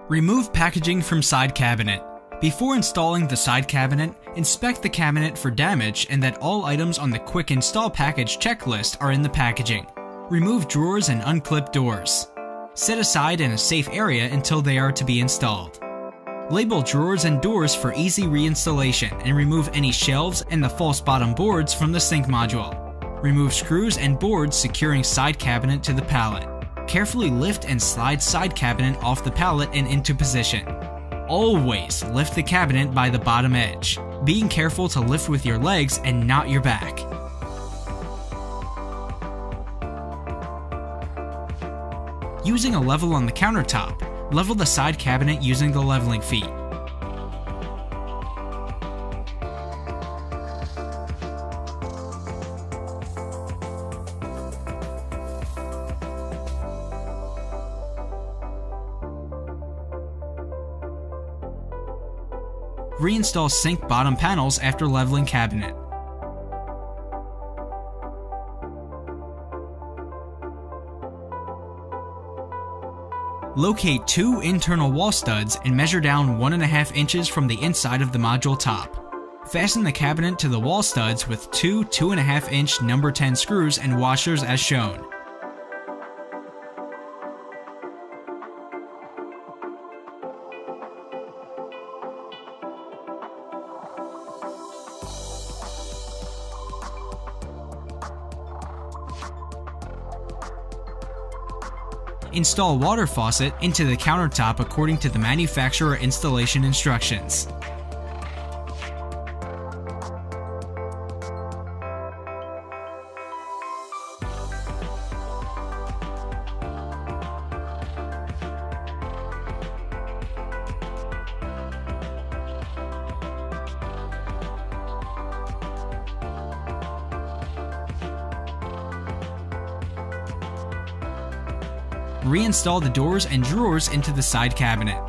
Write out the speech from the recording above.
Remove packaging from side cabinet. Before installing the side cabinet, inspect the cabinet for damage and that all items on the Quick Install Package checklist are in the packaging. Remove drawers and unclip doors. Set aside in a safe area until they are to be installed. Label drawers and doors for easy reinstallation and remove any shelves and the false bottom boards from the sink module. Remove screws and boards securing side cabinet to the pallet. Carefully lift and slide side cabinet off the pallet and into position. Always lift the cabinet by the bottom edge, being careful to lift with your legs and not your back. Using a level on the countertop, level the side cabinet using the leveling feet. Reinstall sink bottom panels after leveling cabinet. Locate 2 internal wall studs and measure down 1.5 inches from the inside of the module top. Fasten the cabinet to the wall studs with 2 2.5 inch number 10 screws and washers as shown. Install water faucet into the countertop according to the manufacturer installation instructions. Reinstall the doors and drawers into the side cabinet.